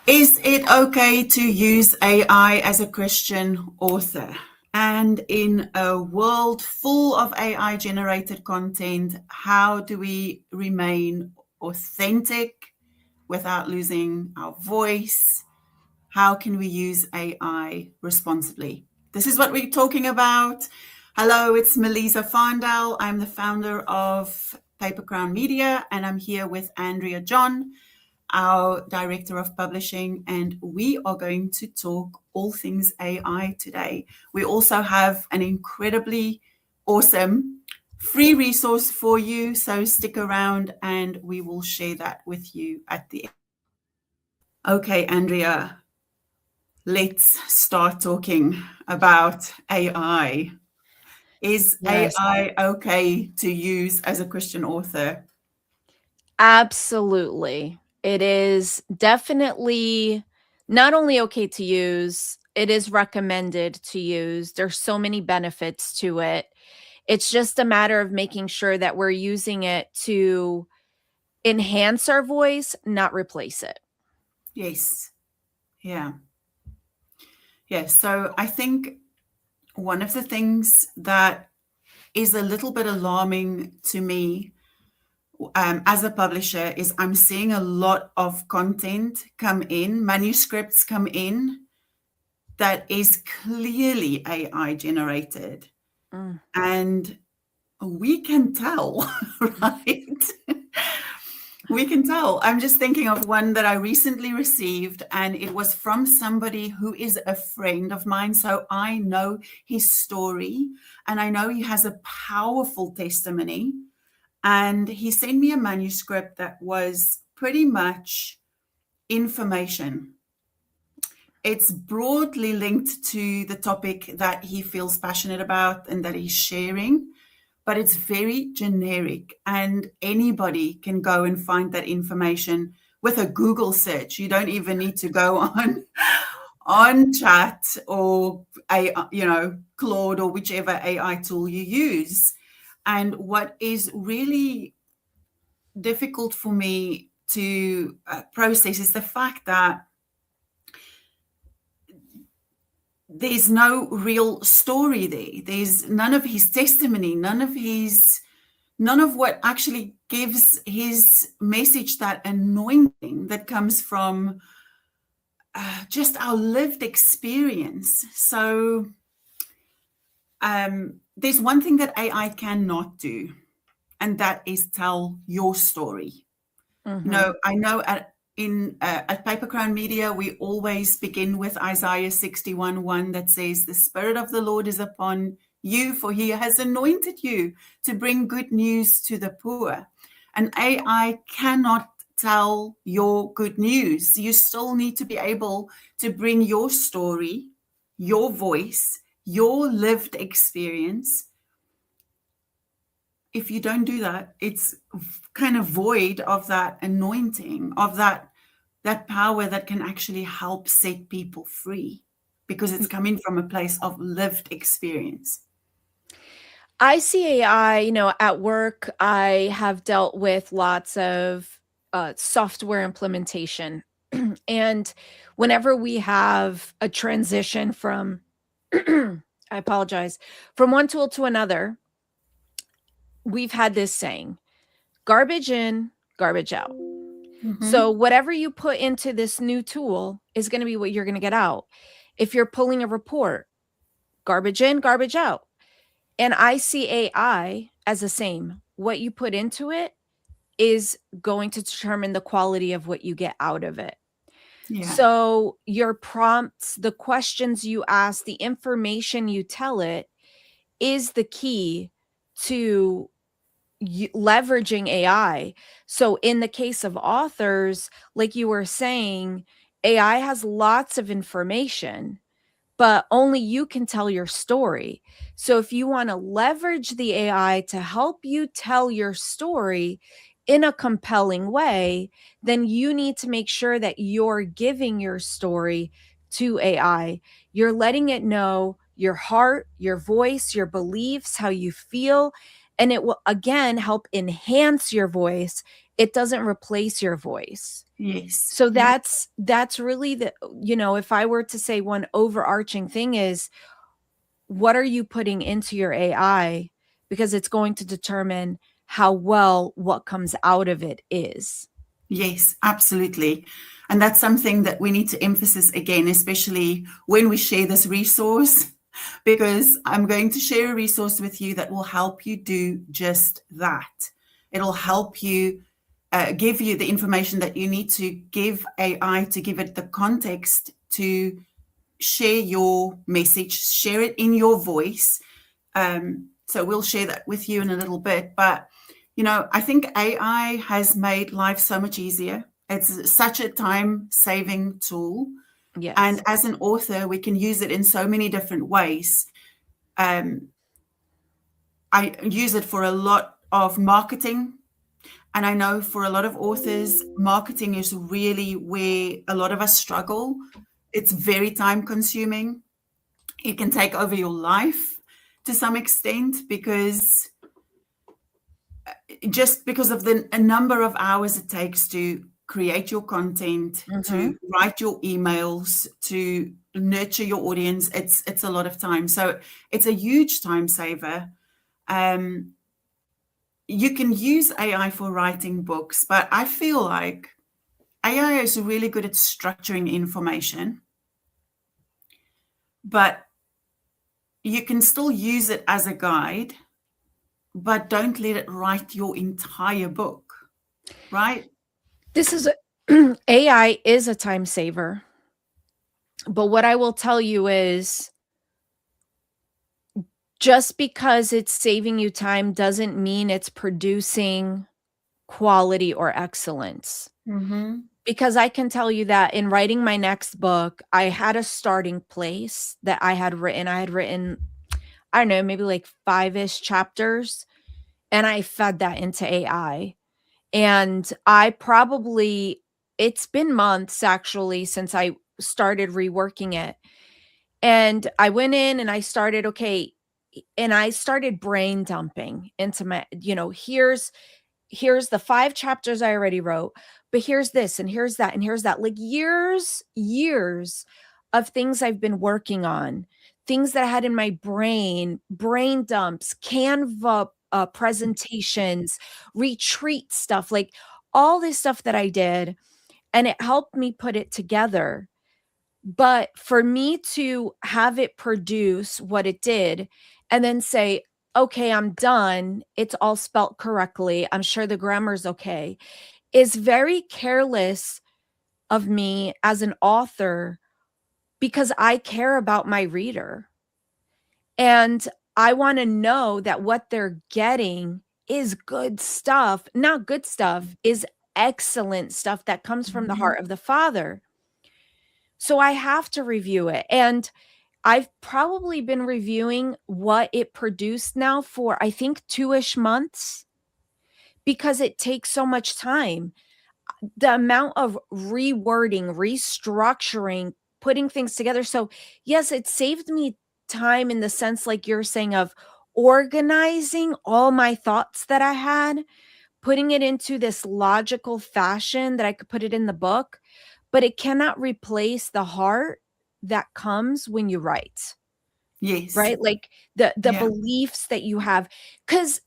Is it okay to use AI as a Christian author? And in a world full of AI generated content, how do we remain authentic without losing our voice? How can we use AI responsibly? This is what we're talking about. Hello, it's Meliza Farndell. I'm the founder of Crown Media, and I'm here with Andrea John, our Director of Publishing, and we are going to talk all things AI today. We also have an incredibly awesome free resource for you, so stick around and we will share that with you at the end. Okay, Andrea, let's start talking about AI. Is Yes, AI okay to use as a Christian author? absolutely. It is definitely not only okay to use, it is recommended to use. There's so many benefits to it. It's just a matter of making sure that we're using it to enhance our voice, not replace it. Yes. Yeah. Yes. So I think one of the things that is a little bit alarming to me as a publisher is I'm seeing a lot of content come in, manuscripts come in that is clearly AI generated. Mm. And we can tell, right? We can tell. I'm just thinking of one that I recently received, and it was from somebody who is a friend of mine. So I know his story, and I know he has a powerful testimony. And he sent me a manuscript that was pretty much information. It's broadly linked to the topic that he feels passionate about and that he's sharing, but it's very generic and anybody can go and find that information with a Google search. You don't even need to go on chat or Claude or whichever AI tool you use. And what is really difficult for me to process is the fact that there's no real story there. There's none of his testimony, none of what actually gives his message that anointing that comes from just our lived experience. So there's one thing that AI cannot do, and that is tell your story. Mhm. I know at Crown Media, we always begin with Isaiah 61:1 that says, "The Spirit of the Lord is upon you, for he has anointed you to bring good news to the poor." And AI cannot tell your good news. You still need to be able to bring your story, your voice, your lived experience. If you don't do that, it's kind of void of that anointing, of that power that can actually help set people free, because it's coming from a place of lived experience. I see AI, at work, I have dealt with lots of software implementation. And whenever we have a transition from, I apologize, from one tool to another, we've had this saying, garbage in, garbage out. So Mm-hmm. whatever you put into this new tool is going to be what you're going to get out. If you're pulling a report, garbage in, garbage out. And I see AI as the same. What you put into it is going to determine the quality of what you get out of it. Yeah. So your prompts, the questions you ask, the information you tell it is the key to leveraging AI. So in the case of authors, like you were saying, AI has lots of information, but only you can tell your story. So if you want to leverage the AI to help you tell your story in a compelling way, then you need to make sure that you're giving your story to AI. You're letting it know your heart, your voice, your beliefs, how you feel, and it will again help enhance your voice. It doesn't replace your voice. Yes. So Yeah. that's really the, if I were to say one overarching thing is, what are you putting into your AI? Because it's going to determine how well what comes out of it is. Yes, absolutely. And that's something that we need to emphasize again, especially when we share this resource, because I'm going to share a resource with you that will help you do just that. It'll help you give you the information that you need to give AI to give it the context to share your message, share it in your voice. So we'll share that with you in a little bit. But, I think AI has made life so much easier. It's such a time-saving tool. And Yes. as an author, we can use it in so many different ways. I use it for a lot of marketing. And I know for a lot of authors, marketing is really where a lot of us struggle. It's very time consuming. It can take over your life to some extent because of the a number of hours it takes to create your content, Mm-hmm. to write your emails, to nurture your audience. It's a lot of time. So it's a huge time saver. You can use AI for writing books, but I feel like AI is really good at structuring information, but you can still use it as a guide, but don't let it write your entire book, right? This is AI is a time saver. But what I will tell you is, just because it's saving you time doesn't mean it's producing quality or excellence. Mm-hmm. Because I can tell you that in writing my next book, I had a starting place that I had written. I had written, I don't know, maybe like 5-ish chapters, and I fed that into AI. And it's been months actually since I started reworking it. And I went in and I started, okay, and I started brain dumping into my, here's the 5 chapters I already wrote, but here's this and here's that and here's that. Like years of things I've been working on, things that I had in my brain dumps, Canva presentations, retreat stuff, like all this stuff that I did. And it helped me put it together. But for me to have it produce what it did and then say, okay, I'm done, it's all spelt correctly, I'm sure the grammar's okay, is very careless of me as an author, because I care about my reader. And I want to know that what they're getting is good stuff. Not good stuff, is excellent stuff that comes from the Mm-hmm. heart of the Father. So I have to review it. And I've probably been reviewing what it produced now for, I think, 2-ish months, because it takes so much time. The amount of rewording, restructuring, putting things together. So, yes, it saved me time in the sense, like you're saying, of organizing all my thoughts that I had, putting it into this logical fashion that I could put it in the book, but it cannot replace the heart that comes when you write. Yes. Right? Like the Yeah. beliefs that you have, cuz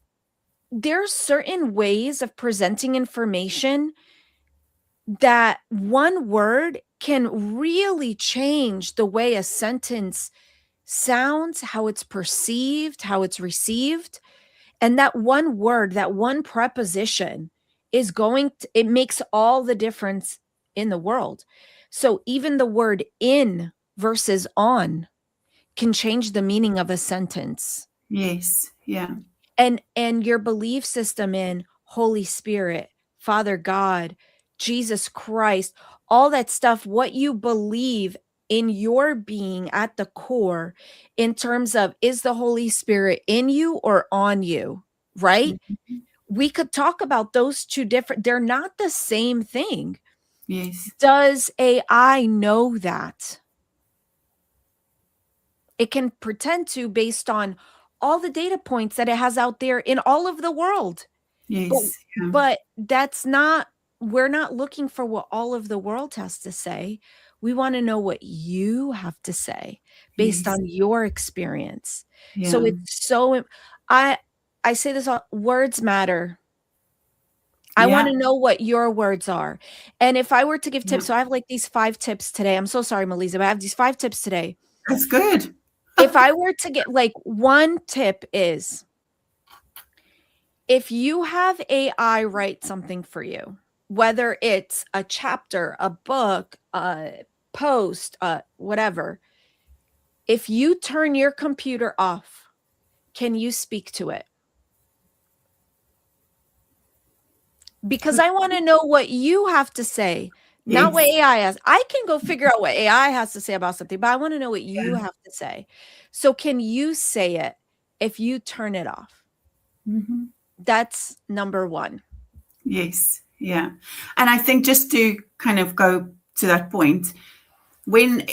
there's certain ways of presenting information that one word can really change the way a sentence sounds, how it's perceived, how it's received. And that one word, that one preposition it makes all the difference in the world. So even the word in versus on can change the meaning of a sentence. Yes. Yeah. And your belief system in Holy Spirit, Father God, Jesus Christ, all that stuff, what you believe in your being at the core, in terms of, is the Holy Spirit in you or on you, right? Mhm. We could talk about those two different, they're not the same thing. Yes. Does AI know that? It can pretend to, based on all the data points that it has out there in all of the world. Yes. Yeah. But that's not, we're not looking for what all of the world has to say. We want to know what you have to say based Yes. on your experience. So Yeah. it's so, I say this all, words matter. I want Yeah. to know what your words are. And if I were to give Yeah. tips, so I have like these 5 tips today. I'm so sorry, Meliza, but I have these 5 tips today. That's good. If I were to get like one tip is, if you have AI write something for you, whether it's a chapter, a book, a post, whatever, if you turn your computer off, can you speak to it? Because I want to know what you have to say, not what Yes. AI has. I can go figure out what AI has to say about something, but I want to know what you Yeah. have to say. So can you say it if you turn it off? Mm-hmm. That's number 1. Yes. Yeah. And I think just to kind of go to that point, when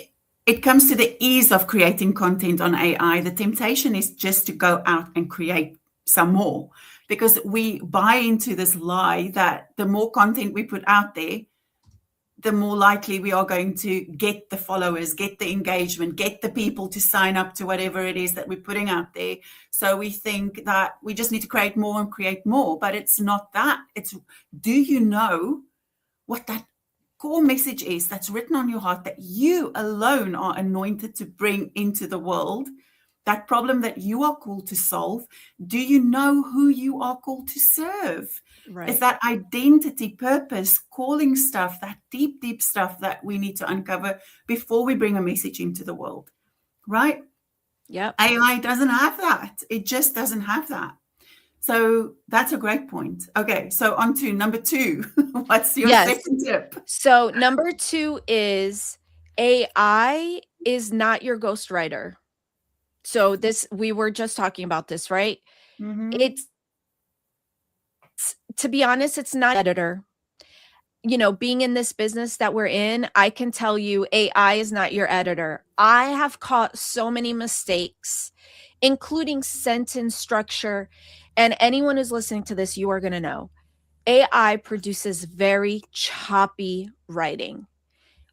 it comes to the ease of creating content on AI, the temptation is just to go out and create some more, because we buy into this lie that the more content we put out there, the more likely we are going to get the followers, get the engagement, get the people to sign up to whatever it is that we're putting out there. So we think that we just need to create more and create more, but it's not that. It's, do you know what that core message is that's written on your heart that you alone are anointed to bring into the world? That problem that you are called to solve, do you know who you are called to serve? Right. Is that identity, purpose, calling stuff, that deep, deep stuff that we need to uncover before we bring a message into the world, right? Yep. AI doesn't have that. It just doesn't have that. So that's a great point. Okay, so on to number 2. What's your second tip? So number 2 is, AI is not your ghostwriter. So this, we were just talking about this, right? Mm-hmm. It's, to be honest, it's not editor. You know, being in this business that we're in, I can tell you AI is not your editor. I have caught so many mistakes, including sentence structure. And anyone who's listening to this, you are going to know AI produces very choppy writing.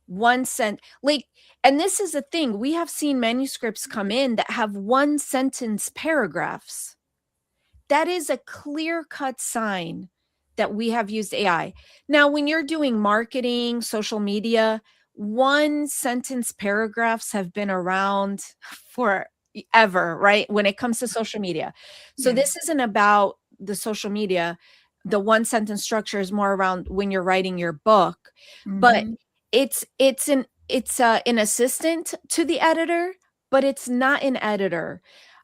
Like, and this is the thing, we have seen manuscripts come in that have 1 sentence paragraphs. That is a clear-cut sign that we have used AI. Now, when you're doing marketing, social media, 1 sentence paragraphs have been around forever, right? When it comes to social media. So Yes. this isn't about the social media. The 1 sentence structure is more around when you're writing your book. But Mm-hmm. it's an assistant to the editor, but it's not an editor.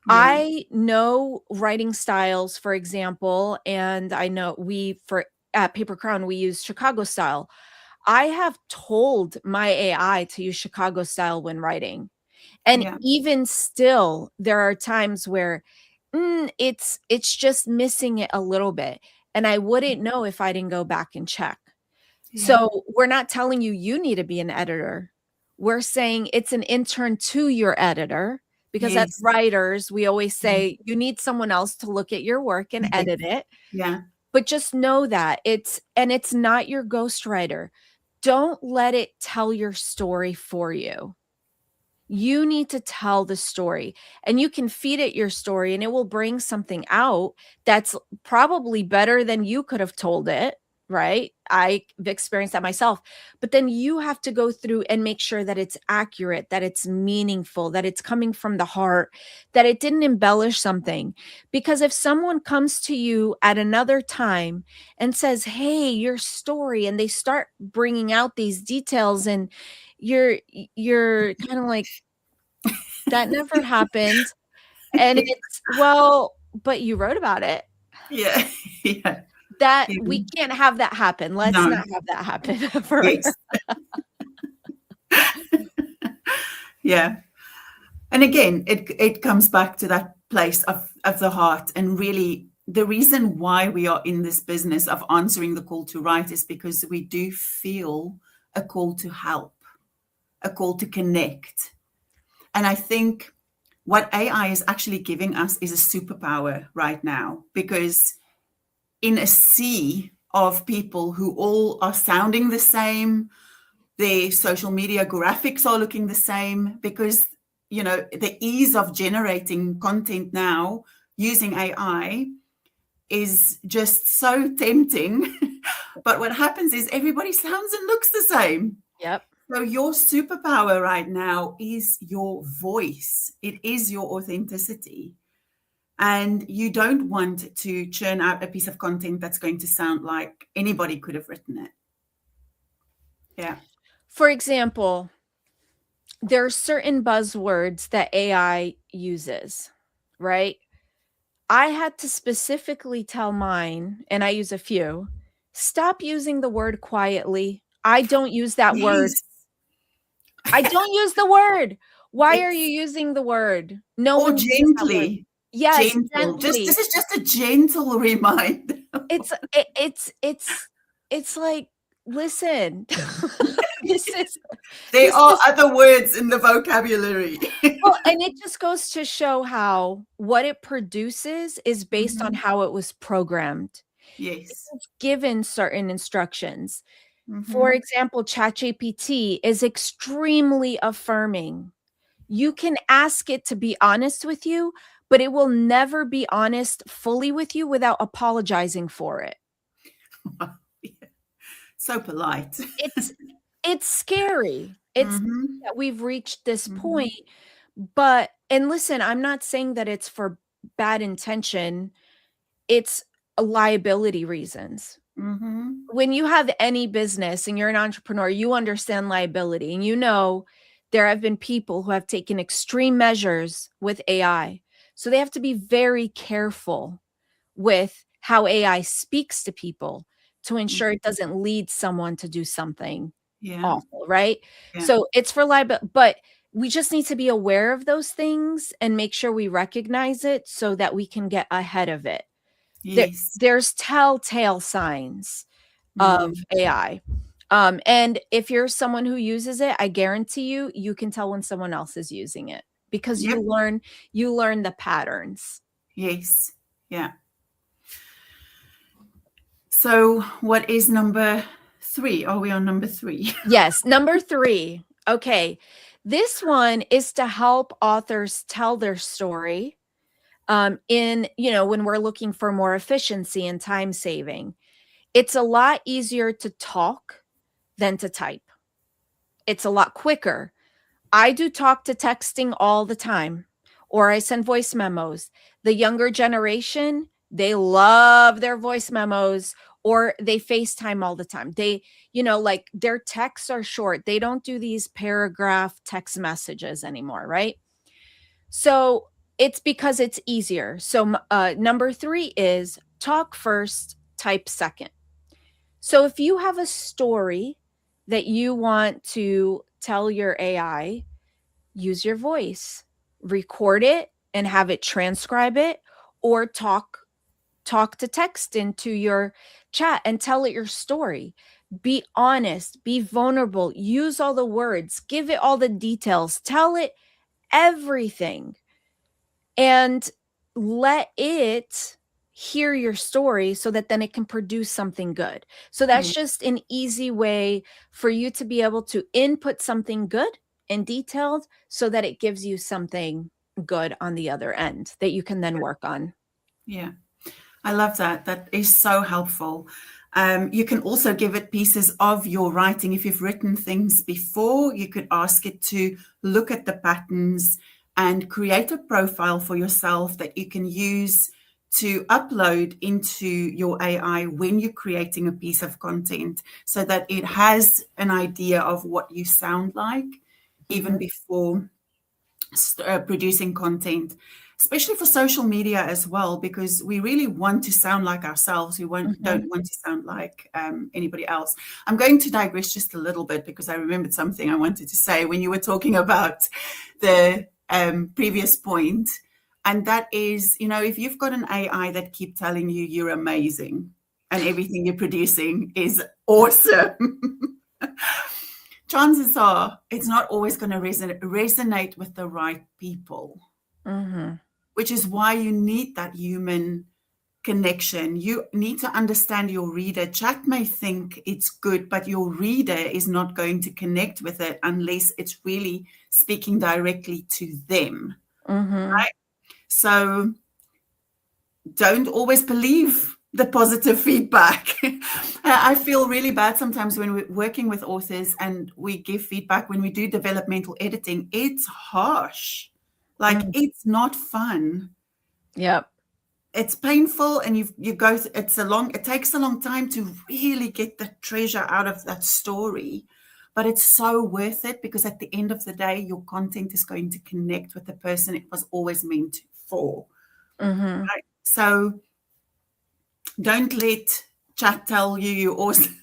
Yeah. I know writing styles, for example, and I know at Paper Crown, we use Chicago style. I have told my AI to use Chicago style when writing. And Yeah. even still, there are times where it's just missing it a little bit. And I wouldn't know if I didn't go back and check. Yeah. So we're not telling you you need to be an editor. We're saying it's an intern to your editor, because as Yes. writers, we always Yes. say you need someone else to look at your work and Yes. edit it. Yeah. But just know that it's not your ghostwriter. Don't let it tell your story for you. You need to tell the story, and you can feed it your story and it will bring something out that's probably better than you could have told it, right? I've experienced that myself. But then you have to go through and make sure that it's accurate, that it's meaningful, that it's coming from the heart, that it didn't embellish something. Because if someone comes to you at another time and says, "Hey, your story," and they start bringing out these details, and you're kind of like, that never happened. And it's, well, but you wrote about it. Yeah. Yeah. That Yeah. we can't have that happen. Let's No. not have that happen ever. Yes. Yeah. And again, it comes back to that place of the heart. And really, the reason why we are in this business of answering the call to write is because we do feel a call to help, a call to connect. And I think what AI is actually giving us is a superpower right now, because in a sea of people who all are sounding the same, their social media graphics are looking the same, because, you know, the ease of generating content now using AI is just so tempting. But what happens is everybody sounds and looks the same. Yep. So your superpower right now is your voice. It is your authenticity. And you don't want to churn out a piece of content that's going to sound like anybody could have written it. Yeah. For example, there are certain buzzwords that AI uses, right? I had to specifically tell mine, and I use a few, stop using the word quietly. I don't use that word. Yes. I don't use the word. Why are you It's, using the word? No or one uses that word. gently. Yes, Gentle. Just gently. this is just a gentle reminder. It's like, listen, this is There this are is other words in the vocabulary. well, and it just goes to show how what it produces is based on Mhm. how it was programmed. Yes. It's given certain instructions. For Mhm. example, ChatGPT is extremely affirming. You can ask it to be honest with you, but it will never be honest fully with you without apologizing for it. So polite. It's it's scary. It's Mhm. that we've reached this Mhm. point, but and listen, I'm not saying that it's for bad intention. It's liability reasons. Mhm. When you have any business and you're an entrepreneur, you understand liability, and you know there have been people who have taken extreme measures with AI. So they have to be very careful with how AI speaks to people to ensure Mhm. it doesn't lead someone to do something Yeah. awful, right? Yeah. So it's for liability, but we just need to be aware of those things and make sure we recognize it so that we can get ahead of it. Yes. There's telltale signs of Mm. AI. And if you're someone who uses it, I guarantee you, you can tell when someone else is using it because Yep. you learn the patterns. Yes. Yeah. So what is number 3? Are we on number 3? Yes, number 3. Okay. This one is to help authors tell their story in, when we're looking for more efficiency and time saving. It's a lot easier to talk than to type. It's a lot quicker. I do talk to texting all the time, or I send voice memos. The younger generation, they love their voice memos, or they FaceTime all the time. Like their texts are short. They don't do these paragraph text messages anymore, right? So it's because it's easier. So number 3 is talk first, type second. So if you have a story that you want to tell your AI, use your voice, record it and have it transcribe it, or talk to text into your chat and tell it your story. Be honest, be vulnerable, use all the words, give it all the details, tell it everything, and let it hear your story so that then it can produce something good. So Yeah. that's just an easy way for you to be able to input something good and detailed so that it gives you something good on the other end that you can then work on. Yeah. I love that. That is so helpful. You can also give it pieces of your writing. If you've written things before, you could ask it to look at the patterns and create a profile for yourself that you can use to upload into your AI when you're creating a piece of content, so that it has an idea of what you sound like even Mhm. before producing content, especially for social media as well, because we really want to sound like ourselves. We Mhm. don't want to sound like anybody else. I'm going to digress just a little bit because I remembered something I wanted to say when you were talking about the previous point. And that is, if you've got an AI that keep telling you you're amazing and everything you're producing is awesome, chances are it's not always going to resonate with the right people. Mm-hmm. which is why you need that human connection. You need to understand your reader. Chat may think it's good, but your reader is not going to connect with it unless it's really speaking directly to them. Mm-hmm. So don't always believe the positive feedback. I feel really bad sometimes when we're working with authors and we give feedback when we do developmental editing. It's harsh. Like, Mm. it's not fun. Yep. It's painful, and you go it takes a long time to really get the treasure out of that story, but it's so worth it, because at the end of the day your content is going to connect with the person it was always meant for. Mm-hmm. Right? So don't let chat tell you you're awesome.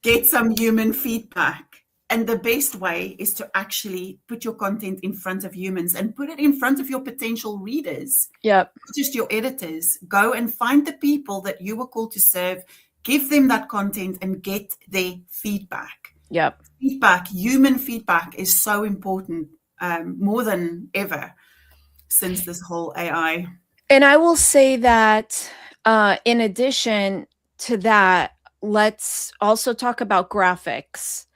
Get some human feedback. And the best way is to actually put your content in front of humans and put it in front of your potential readers, Yep. not just your editors. Go and find the people that you were called to serve, give them that content and get their feedback. Yep. Feedback, human feedback, is so important, more than ever since this whole AI. And I will say that in addition to that, let's also talk about graphics,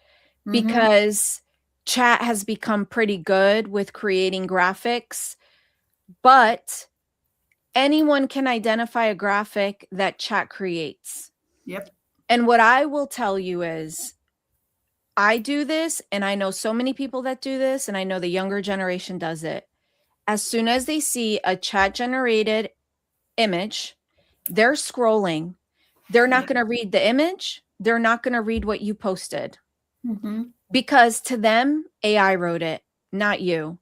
because chat has become pretty good with creating graphics, but anyone can identify a graphic that chat creates. Yep. And what I will tell you is, I do this, and I know so many people that do this, and I know the younger generation does it. As soon as they see a chat generated image, they're scrolling. They're not going to read the image. They're not going to read what you posted, because to them, AI wrote it, not you.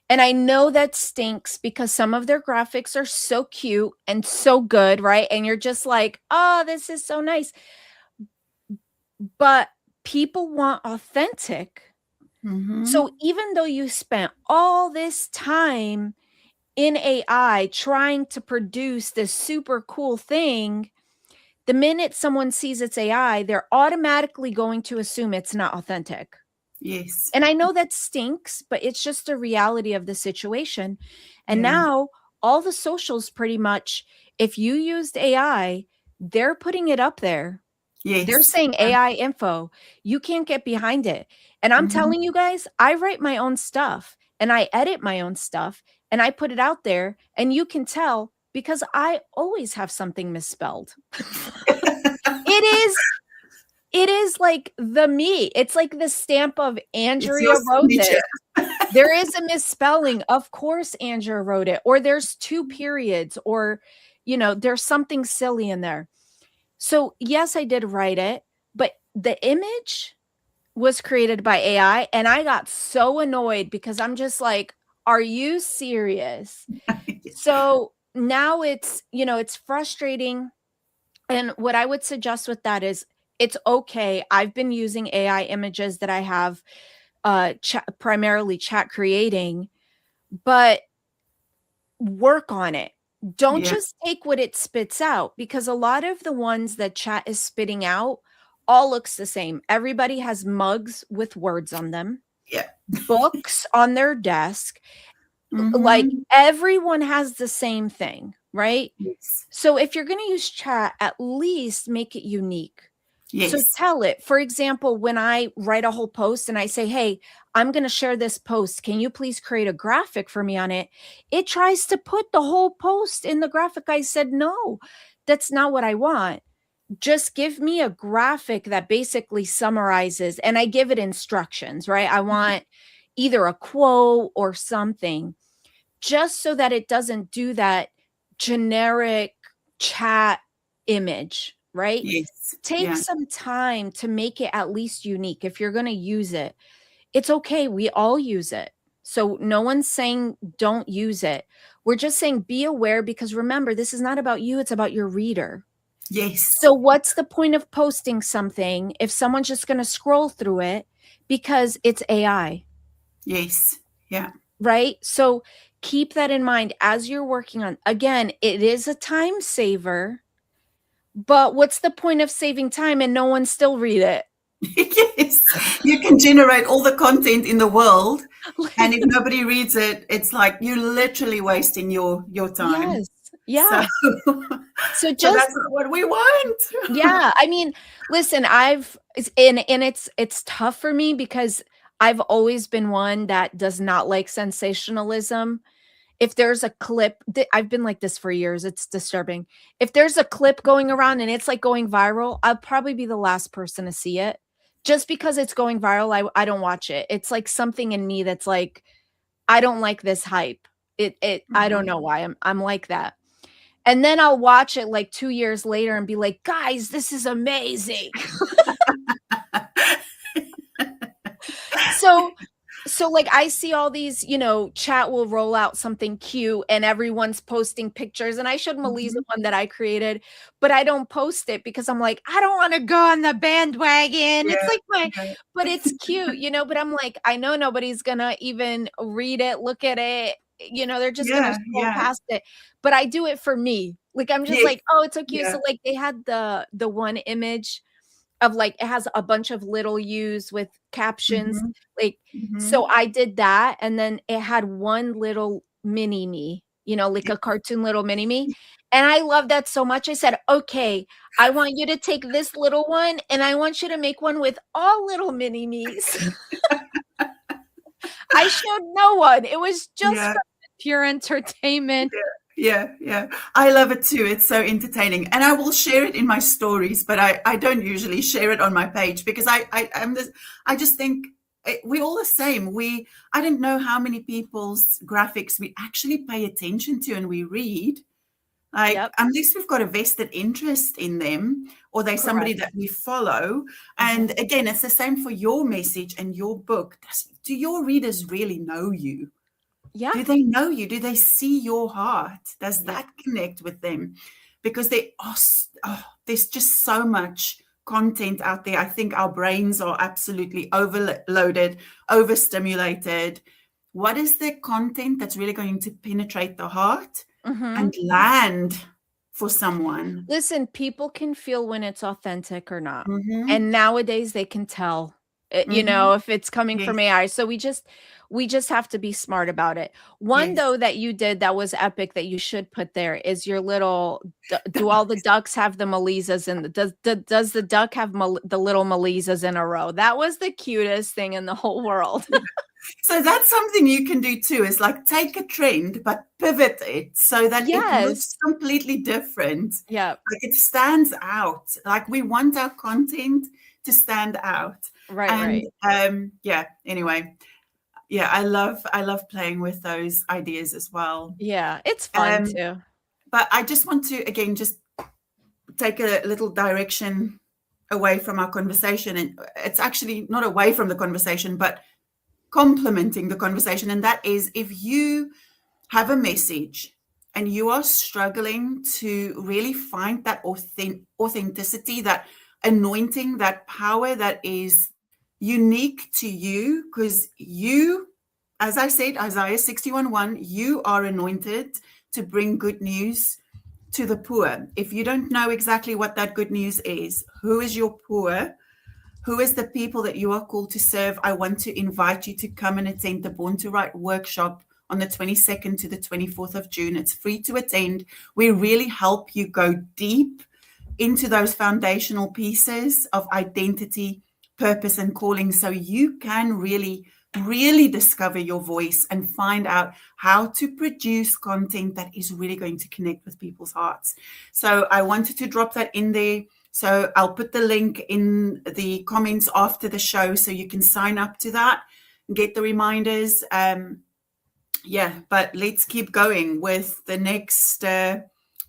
And I know that stinks, because some of their graphics are so cute and so good, right? And you're just like, oh, this is so nice. But people want authentic. So even though you spent all this time in AI trying to produce this super cool thing, the minute someone sees it's AI, they're automatically going to assume it's not authentic. Yes. And I know that stinks, but it's just the reality of the situation. And Yeah. now all the socials, pretty much, if you used AI, they're putting it up there. Yes. They're saying AI info. You can't get behind it. And I'm telling you guys, I write my own stuff and I edit my own stuff and I put it out there, and you can tell because I always have something misspelled. It is like the me. It's like the stamp of Andrea wrote this. There is a misspelling. Of course, Andrea wrote it. Or there's 2 periods, or, there's something silly in there. So yes, I did write it, but the image was created by AI, and I got so annoyed because I'm just like, are you serious? So now it's frustrating. And what I would suggest with that is, it's okay. I've been using AI images that I have primarily chat creating, but work on it. Don't just take what it spits out, because a lot of the ones that chat is spitting out all looks the same. Everybody has mugs with words on them, books on their desk. Like, everyone has the same thing, right? Yes. So if you're going to use chat, at least make it unique. Yes. So tell it, for example, when I write a whole post and I say, hey, I'm going to share this post, can you please create a graphic for me on it? It tries to put the whole post in the graphic. I said, no, that's not what I want. Just give me a graphic that basically summarizes, and I give it instructions, right? I want either a quote or something, just so that it doesn't do that generic chat image, right? Yes. Take some time to make it at least unique. If you're going to use it, it's okay. We all use it. So no one's saying don't use it. We're just saying be aware, because remember, this is not about you. It's about your reader. Yes. So what's the point of posting something if someone's just going to scroll through it because it's AI? Yes. Yeah. Right? So keep that in mind as you're working on. Again, it is a time saver, but what's the point of saving time and no one still read it? Yes, you can generate all the content in the world, and if Like, nobody reads it, it's like you're literally wasting your time. yes. So, Yeah. So so just that's not what we want. yeah, I mean, listen, and it's tough for me because I've always been one that does not like sensationalism. If there's a clip, I've been like this for years, it's disturbing. If there's a clip going around and it's like going viral, I'll probably be the last person to see it. Just because it's going viral, I don't watch it. It's like something in me that's like, I don't like this hype. It I don't Mhm. know why I'm like that. And then I'll watch it like 2 years later and be like, "Guys, this is amazing." So like I see all these, chat will roll out something cute and everyone's posting pictures. And I showed Meliza Mhm. one that I created, but I don't post it because I'm like, I don't want to go on the bandwagon. It's Yeah, like yeah, but it's cute, but I'm like, I know nobody's gonna even read it, look at it. They're just gonna yeah, scroll yeah. past it. But I do it for me. Like I'm just Yes, like, oh, it's so cute. yeah. So like they had the one image of like it has a bunch of little U's with captions, Mhm, like so mhm. I did that, and then it had one little mini me, like a cartoon little mini me, and I love that so much. I said, "Okay, I want you to take this little one, and I want you to make one with all little mini me's." I showed no one. It was just Yeah. for pure entertainment. Yeah, yeah. I love it too. It's so entertaining. And I will share it in my stories, but I don't usually share it on my page because I just think we're all the same. I don't know how many people's graphics we actually pay attention to and we read. Like, Yep, unless we've got a vested interest in them or they're somebody correct. that we follow. And Mhm. again, it's the same for your message and your book. Do your readers really know you? Yeah, Do they know you? Do they see your heart? Does yeah. that connect with them? Because there's just so much content out there. I think our brains are absolutely overloaded, overstimulated. What is the content that's really going to penetrate the heart and Mhm. land for someone? Listen, people can feel when it's authentic or not. Mm-hmm. And nowadays they can tell, Mm-hmm. if it's coming Yes. from AI. So we just have to be smart about it. One Yes. though that you did that was epic that you should put there is your little do all the ducks have the Melizas in does the duck have the little Melizas in a row? That was the cutest thing in the whole world. So that's something you can do too, is like take a trend, but pivot it so that it looks Yes. completely different. Yeah. Like it stands out. Like we want our content to stand out. Right, And right. yeah, anyway, yeah, I love playing with those ideas as well. Yeah, it's fun Um, too. but I just want to again just take a little direction away from our conversation. And it's actually not away from the conversation, but complementing the conversation. And that is if you have a message and you are struggling to really find that authenticity, that anointing, that power that is unique to you, because you, as I said, Isaiah 61:1, you are anointed to bring good news to the poor. If you don't know exactly what that good news is, who is your poor? Who is the people that you are called to serve? I want to invite you to come and attend the Born to Write workshop on the 22nd to the 24th of June. It's free to attend. We really help you go deep into those foundational pieces of identity, purpose, and calling so you can really, really discover your voice and find out how to produce content that is really going to connect with people's hearts. So I wanted to drop that in there. So I'll put the link in the comments after the show so you can sign up to that and get the reminders. Yeah, but let's keep going with the next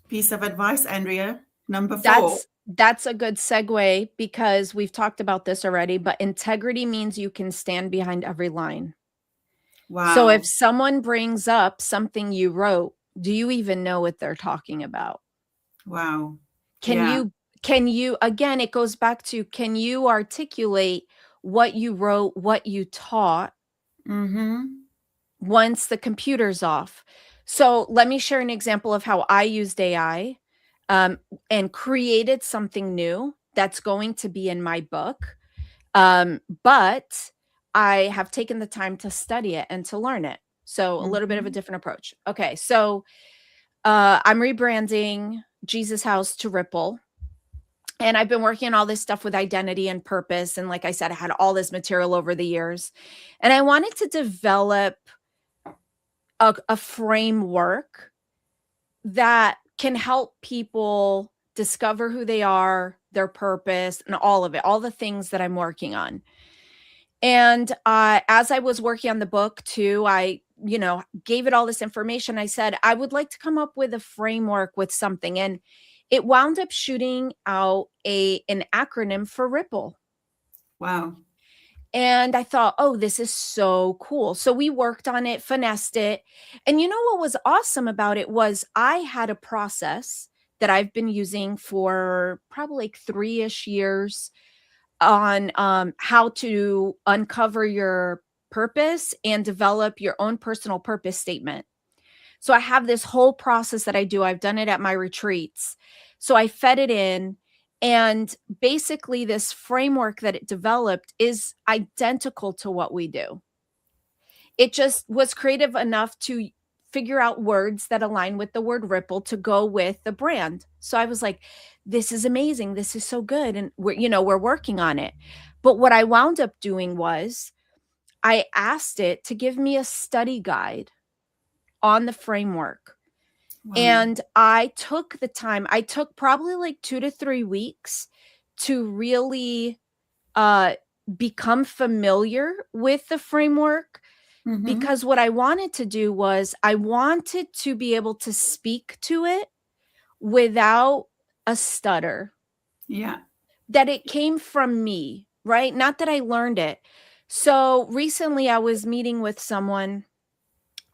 piece of advice, Andrea. Number 4. That's a good segue because we've talked about this already, but integrity means you can stand behind every line. So if Wow. someone brings up something you wrote, do you even know what they're talking about? Wow. Can Yeah. you can you again it goes back to can you articulate what you wrote, what you taught Mm-hmm. once the computer's off? So let me share an example of how I used AI um, and created something new that's going to be in my book. But I have taken the time to study it and to learn it. So a little bit of a Mhm. different approach. Okay. So I'm rebranding Jesus House to Ripple. And I've been working on all this stuff with identity and purpose. And like I said, I had all this material over the years. And I wanted to develop a framework that can help people discover who they are, their purpose, and all of it, all the things that I'm working on. And as I was working on the book too, I, gave it all this information. I said, I would like to come up with a framework with something. And it wound up shooting out an acronym for Ripple. Wow. And I thought, oh, this is so cool. So we worked on it, finessed it. And you know what was awesome about it was I had a process that I've been using for probably like 3-ish years on how to uncover your purpose and develop your own personal purpose statement. So I have this whole process that I do. I've done it at my retreats. So I fed it in. And basically, this framework that it developed is identical to what we do. It just was creative enough to figure out words that align with the word Ripple to go with the brand. So I was like, this is amazing. This is so good. And we're working on it. But what I wound up doing was I asked it to give me a study guide on the framework. Wow. And I took the time, I took probably like 2 to 3 weeks to really become familiar with the framework, Mhm. because what I wanted to do was I wanted to be able to speak to it without a stutter, Yeah. that it came from me, right? Not that I learned it. So recently I was meeting with someone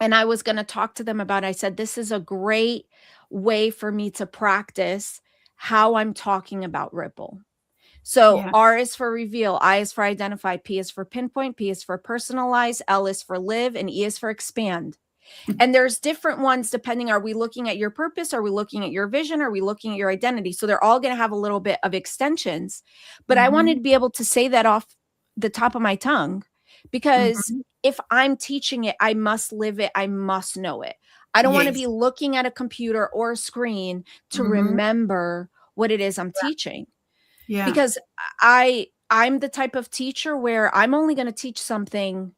and I was going to talk to them about it. I said, this is a great way for me to practice how I'm talking about Ripple. So Yeah. R is for reveal, I is for identify, P is for pinpoint, P is for personalize, L is for live, and E is for expand. And there's different ones depending, are we looking at your purpose? Are we looking at your vision? Are we looking at your identity? So they're all going to have a little bit of extensions. But I wanted to Mhm. be able to say that off the top of my tongue, because Mhm. if I'm teaching it, I must live it. I must know it. I don't want to Yes. be looking at a computer or a screen to Mhm. remember what it is I'm teaching, Yeah. because I'm the type of teacher where I'm only going to teach something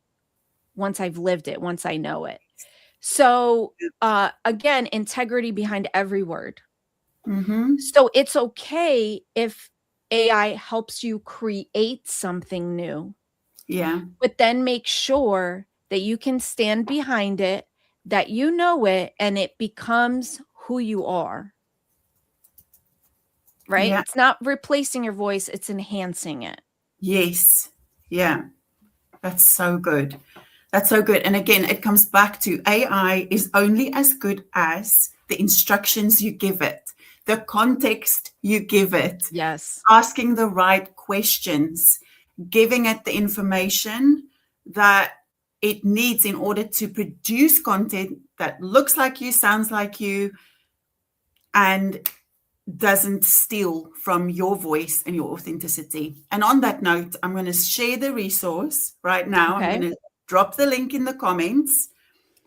once I've lived it, once I know it. So again, integrity behind every word. Mhm. So it's okay if AI helps you create something new, Yeah. but then make sure that you can stand behind it, that you know it, and it becomes who you are, right? Yeah. It's not replacing your voice, it's enhancing it. Yes. Yeah. That's so good. That's so good. And again, it comes back to AI is only as good as the instructions you give it, the context you give it, Yes. asking the right questions, giving it the information that it needs in order to produce content that looks like you, sounds like you, and doesn't steal from your voice and your authenticity. And on that note, I'm going to share the resource right now. I'm Okay. going to drop the link in the comments.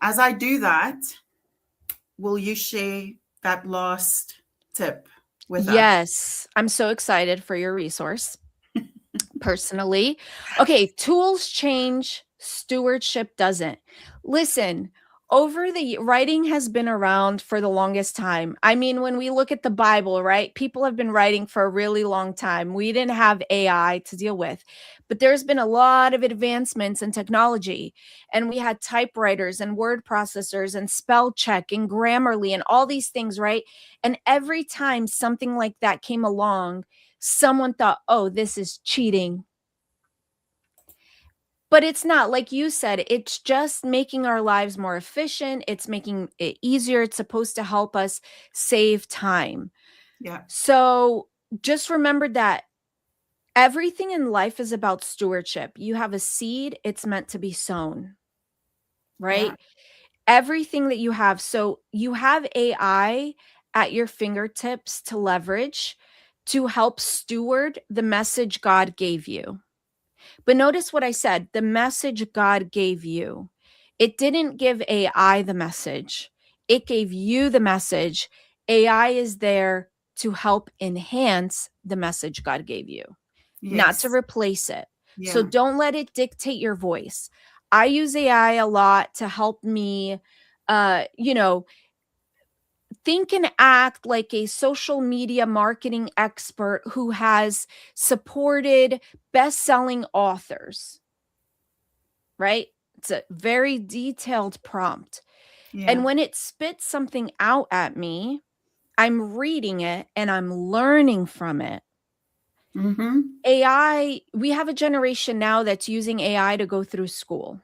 As I do that, will you share that last tip with us? Yes. I'm so excited for your resource. Personally. Okay, tools change, stewardship doesn't. Listen, writing has been around for the longest time. I mean, when we look at the Bible, right? People have been writing for a really long time. We didn't have AI to deal with, but there's been a lot of advancements in technology. And we had typewriters and word processors and spell check and Grammarly and all these things, right? And every time something like that came along, someone thought, oh, this is cheating. But it's not. Like you said, it's just making our lives more efficient. It's making it easier. It's supposed to help us save time. Yeah. So just remember that everything in life is about stewardship. You have a seed, it's meant to be sown, Yeah. right? Everything that you have. So you have AI at your fingertips to leverage to help steward the message God gave you. But notice what I said, the message God gave you. It didn't give AI the message. It gave you the message. AI is there to help enhance the message God gave you, not to Yes. replace it. So Yeah. don't let it dictate your voice. I use AI a lot to help me, you know, think and act like a social media marketing expert who has supported best-selling authors, right? It's a very detailed prompt. Yeah. And when it spits something out at me, I'm reading it and I'm learning from it. Mm-hmm. AI, we have a generation now that's using AI to go through school.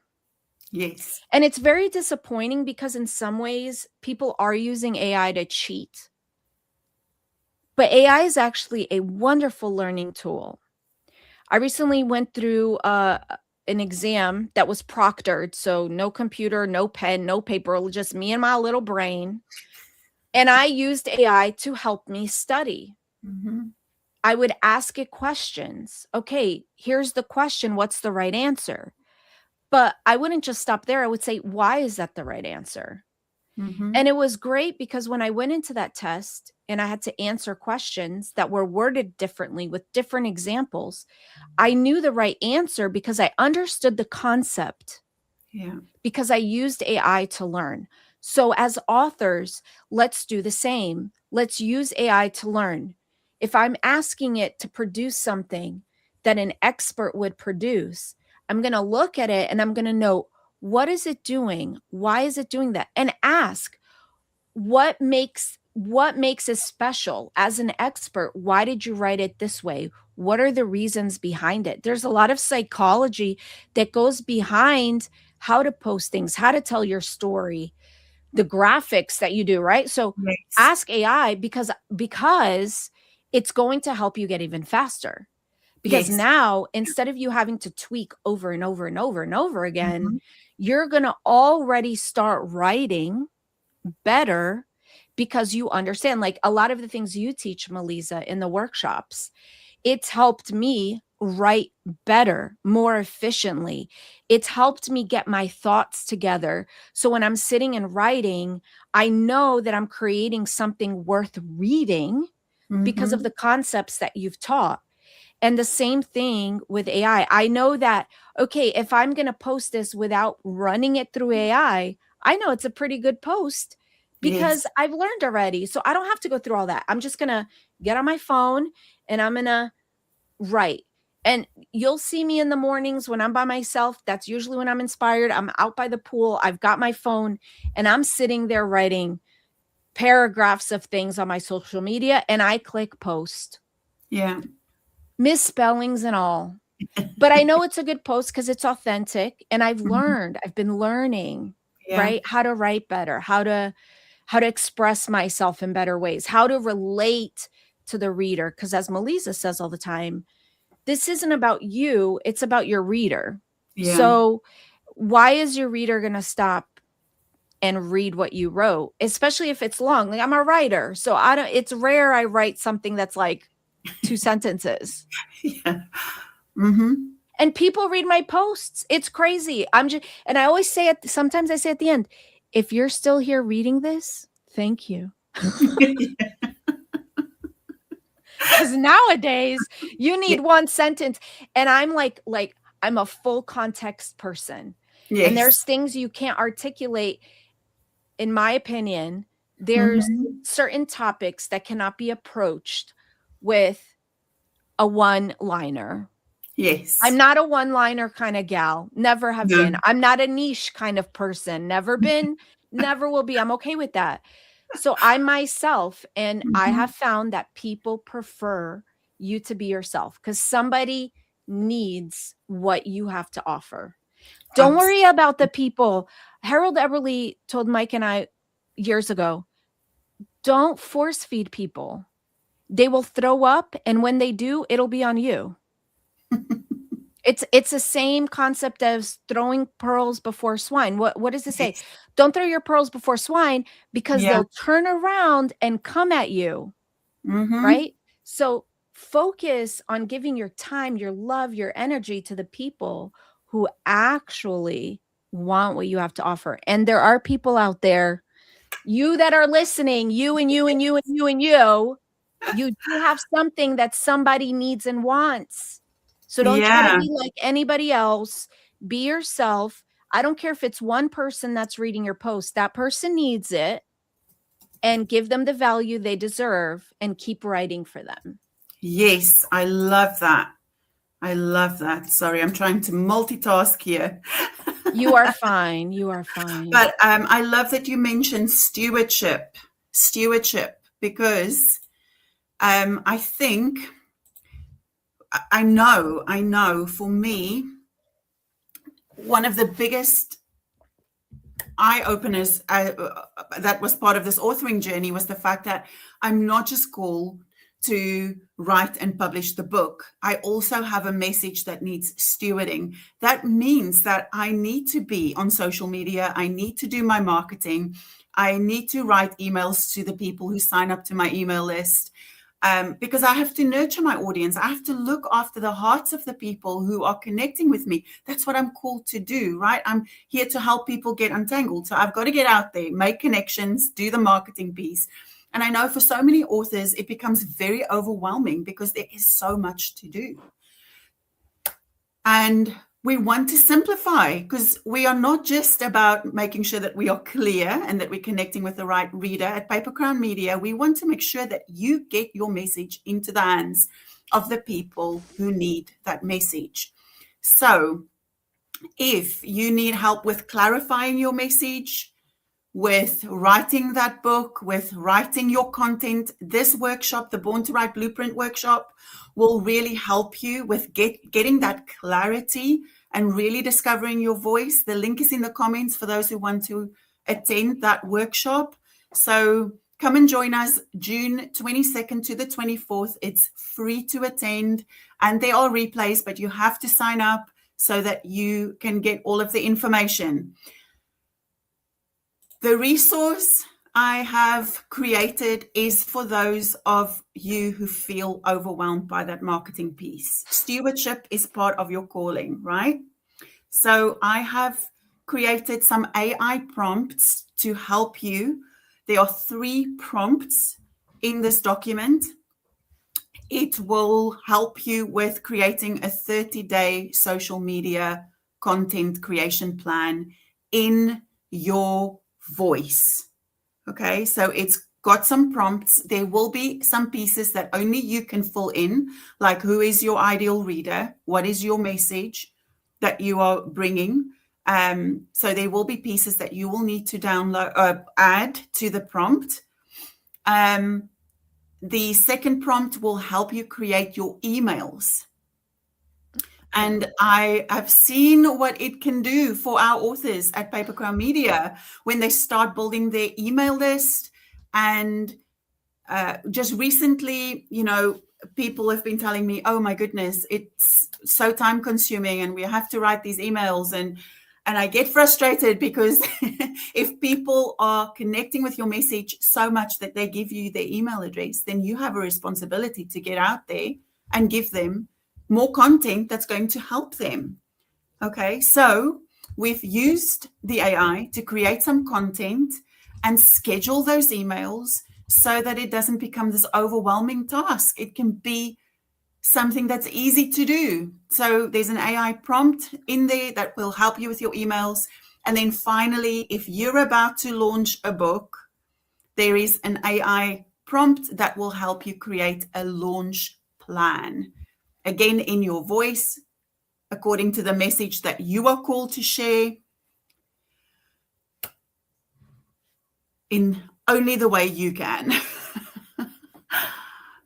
Yes. And it's very disappointing because in some ways people are using AI to cheat. But AI is actually a wonderful learning tool. I recently went through an exam that was proctored. So no computer, no pen, no paper, just me and my little brain. And I used AI to help me study. Mm-hmm. I would ask it questions. Okay, here's the question. What's the right answer? But I wouldn't just stop there. I would say, why is that the right answer? Mm-hmm. And it was great because when I went into that test and I had to answer questions that were worded differently with different examples, I knew the right answer because I understood the concept, Yeah. because I used AI to learn. So as authors, let's do the same. Let's use AI to learn. If I'm asking it to produce something that an expert would produce, I'm going to look at it and I'm going to know, what is it doing? Why is it doing that? And ask, what makes it special? As an expert, why did you write it this way? What are the reasons behind it? There's a lot of psychology that goes behind how to post things, how to tell your story, the graphics that you do, right? So Yes. ask AI because it's going to help you get even faster. Because Yes. now, instead of you having to tweak over and over and over and over again, Mm-hmm. you're going to already start writing better because you understand, like a lot of the things you teach, Meliza, in the workshops, it's helped me write better, more efficiently. It's helped me get my thoughts together. So when I'm sitting and writing, I know that I'm creating something worth reading because of Mm-hmm. the concepts that you've taught. And the same thing with AI. I know that, okay, if I'm going to post this without running it through AI, I know it's a pretty good post because Yes. I've learned already. So I don't have to go through all that. I'm just going to get on my phone and I'm going to write. And you'll see me in the mornings when I'm by myself. That's usually when I'm inspired. I'm out by the pool. I've got my phone and I'm sitting there writing paragraphs of things on my social media and I click post, Yeah. misspellings and all. But I know it's a good post because it's authentic and Mhm. I've been learning, Yeah. right? How to write better, how to express myself in better ways, how to relate to the reader. Because as Meliza says all the time, this isn't about you, it's about your reader. Yeah. So why is your reader going to stop and read what you wrote, especially if it's long? Like I'm a writer, so it's rare I write something that's like 2 sentences. Yeah. Mm-hmm. And people read my posts. It's crazy. And I always say it, sometimes I say at the end, if you're still here reading this, thank you. Because nowadays you Yeah. need one sentence. And I'm like I'm a full context person. And there's Yes. things you can't articulate, in my opinion. There's Mm-hmm. certain topics that cannot be approached with a one-liner. I'm Yes. not a one-liner kind of gal. Never have been. No. I'm not a niche kind of person. Never been, never will be. I'm okay with that. So I'm myself, and I Mm-hmm. have found that people prefer you to be yourself because somebody needs what you have to offer. Don't Abs- worry about the people. Harold Eberly told Mike and I years ago, don't force feed people. They will throw up, and when they do, it'll be on you. It's the same concept as throwing pearls before swine. What does it say? Yes. Don't throw your pearls before swine because Yeah. they'll turn around and come at you, Mm-hmm. right? So focus on giving your time, your love, your energy to the people who actually want what you have to offer. And there are people out there, you that are listening, you and you and you and you and you do have something that somebody needs and wants. So don't try to Yeah. be like anybody else. Be yourself. I don't care if it's one person that's reading your post, that person needs it, and give them the value they deserve and keep writing for them. Yes, I love that. I love that. Sorry, I'm trying to multitask here. You are fine. You are fine. But I love that you mentioned stewardship, because I think, I know for me, one of the biggest eye openers that was part of this authoring journey was the fact that I'm not just called to write and publish the book. I also have a message that needs stewarding. That means that I need to be on social media. I need to do my marketing. I need to write emails to the people who sign up to my email list. Because I have to nurture my audience. I have to look after the hearts of the people who are connecting with me. That's what I'm called to do, right? I'm here to help people get untangled. So I've got to get out there, make connections, do the marketing piece. And I know for so many authors, it becomes very overwhelming because there is so much to do. And we want to simplify, because we are not just about making sure that we are clear and that we're connecting with the right reader. At Paper Crown Media, we want to make sure that you get your message into the hands of the people who need that message. So if you need help with clarifying your message, with writing that book, with writing your content, this workshop, the Born to Write Blueprint workshop, will really help you with getting that clarity and really discovering your voice. The link is in the comments for those who want to attend that workshop. So come and join us June 22nd to the 24th. It's free to attend, and there are replays, but you have to sign up so that you can get all of the information. The resource I have created is for those of you who feel overwhelmed by that marketing piece. Stewardship is part of your calling, right? So I have created some AI prompts to help you. There are 3 prompts in this document. It will help you with creating a 30-day social media content creation plan in your voice. Okay, so it's got some prompts. There will be some pieces that only you can fill in, like who is your ideal reader? What is your message that you are bringing? So there will be pieces that you will need to download, add to the prompt. The second prompt will help you create your emails. And I have seen what it can do for our authors at Paper Crown Media when they start building their email list. And just recently, people have been telling me, oh my goodness, it's so time consuming and we have to write these emails. And I get frustrated because if people are connecting with your message so much that they give you their email address, then you have a responsibility to get out there and give them more content that's going to help them. Okay, so we've used the AI to create some content and schedule those emails so that it doesn't become this overwhelming task. It can be something that's easy to do. So there's an AI prompt in there that will help you with your emails. And then finally, if you're about to launch a book, there is an AI prompt that will help you create a launch plan. Again, in your voice, according to the message that you are called to share, in only the way you can.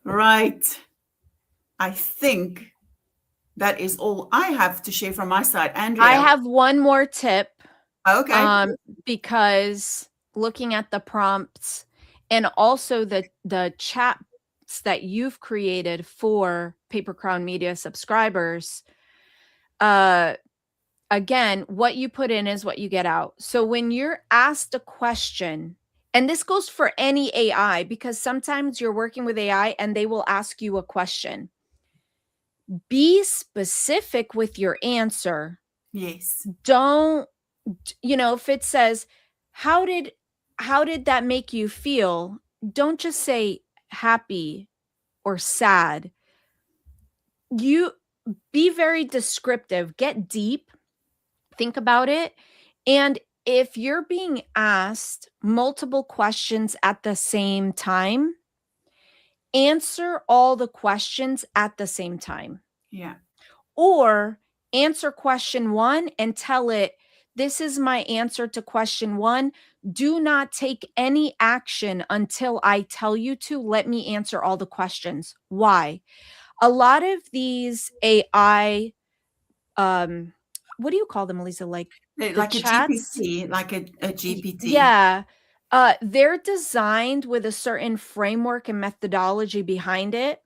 Right. I think that is all I have to share from my side. Andrea. I have one more tip. Okay. Because looking at the prompts and also the chats that you've created for Paper Crown Media subscribers, again, what you put in is what you get out. So when you're asked a question And this goes for any AI, because sometimes you're working with AI and they will ask you a question. Be specific with your answer. Yes. Don't, if it says, how did that make you feel? Don't just say happy or sad. You be very descriptive, get deep, think about it. And if you're being asked multiple questions at the same time, answer all the questions at the same time. Yeah. Or answer question 1 and tell it, this is my answer to question 1. Do not take any action until I tell you to. Let me answer all the questions. Why? A lot of these AI, what do you call them, Meliza? Like the Like a chats? GPT, like a GPT. Yeah. They're designed with a certain framework and methodology behind it.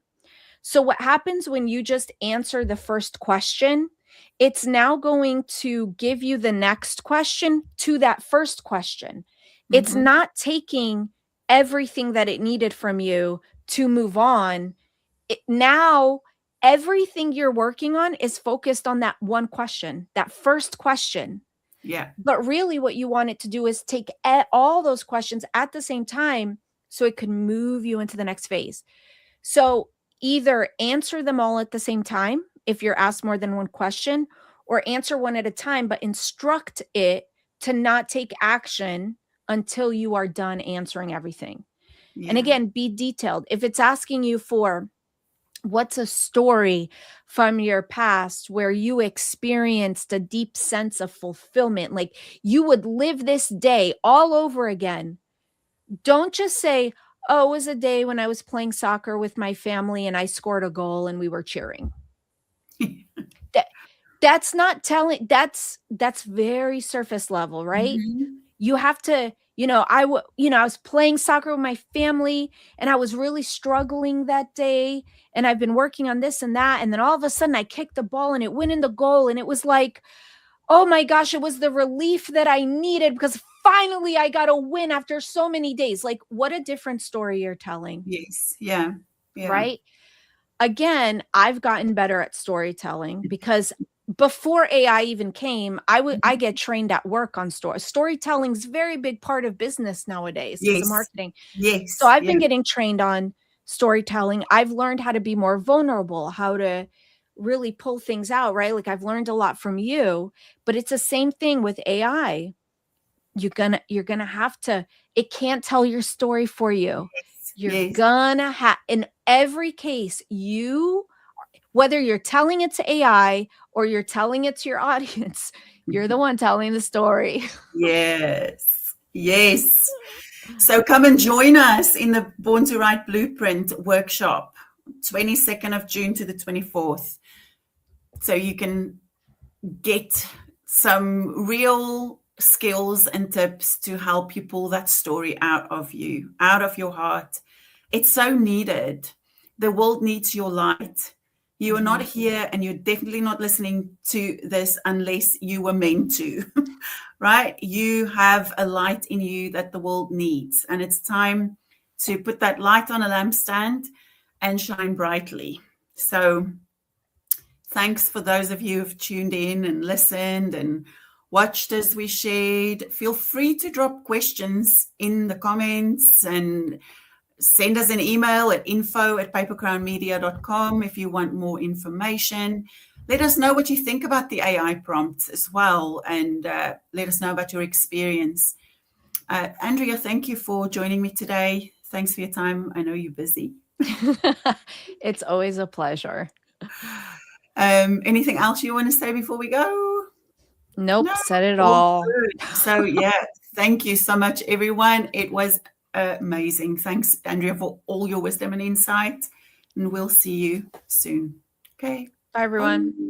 So what happens when you just answer the first question, it's now going to give you the next question to that first question. It's Mm-hmm. not taking everything that it needed from you to move on. Now everything you're working on is focused on that one question, that first question. Yeah. But really what you want it to do is take all those questions at the same time so it can move you into the next phase. So either answer them all at the same time if you're asked more than one question, or answer one at a time, but instruct it to not take action until you are done answering everything. And Yeah. again, be detailed. If it's asking you for what's a story from your past where you experienced a deep sense of fulfillment, like you would live this day all over again, don't just say, oh, it was a day when I was playing soccer with my family and I scored a goal and we were cheering. That's not telling, that's very surface level, right? Mm-hmm. You have to, I was playing soccer with my family and I was really struggling that day and I've been working on this and that. And then all of a sudden I kicked the ball and it went in the goal. And it was like, oh my gosh, it was the relief that I needed because finally I got a win after so many days. Like, what a different story you're telling, Yes. Yeah. Yeah. right? Again, I've gotten better at storytelling because before AI even came, I get trained at work on storytelling is a very big part of business nowadays because of Yes. marketing. So Yes. I've Yeah. been getting trained on storytelling. I've learned how to be more vulnerable, how to really pull things out, right? Like I've learned a lot from you, but it's the same thing with AI. You're gonna have to, it can't tell your story for you. Yes. You're Yes. gonna have, in every case, whether you're telling it to AI or you're telling it to your audience, you're the one telling the story. Yes. Yes. So come and join us in the Born to Write Blueprint workshop, 22nd of June to the 24th. So you can get some real skills and tips to help you pull that story out of you, out of your heart. It's so needed. The world needs your light. You are not here and you're definitely not listening to this unless you were meant to, right? You have a light in you that the world needs. And it's time to put that light on a lampstand and shine brightly. So thanks for those of you who've tuned in and listened and watched as we shared. Feel free to drop questions in the comments and send us an email at info@papercrownmedia.com if you want more information. Let us know what you think about the AI prompts as well, and let us know about your experience. Andrea, thank you for joining me today. Thanks for your time. I know you're busy. It's always a pleasure. Anything else you want to say before we go? Nope, No, said it all all. good. So yeah, thank you so much, everyone. It was amazing. Thanks, Andrea, for all your wisdom and insight. And we'll see you soon. Okay. Bye, everyone. Bye.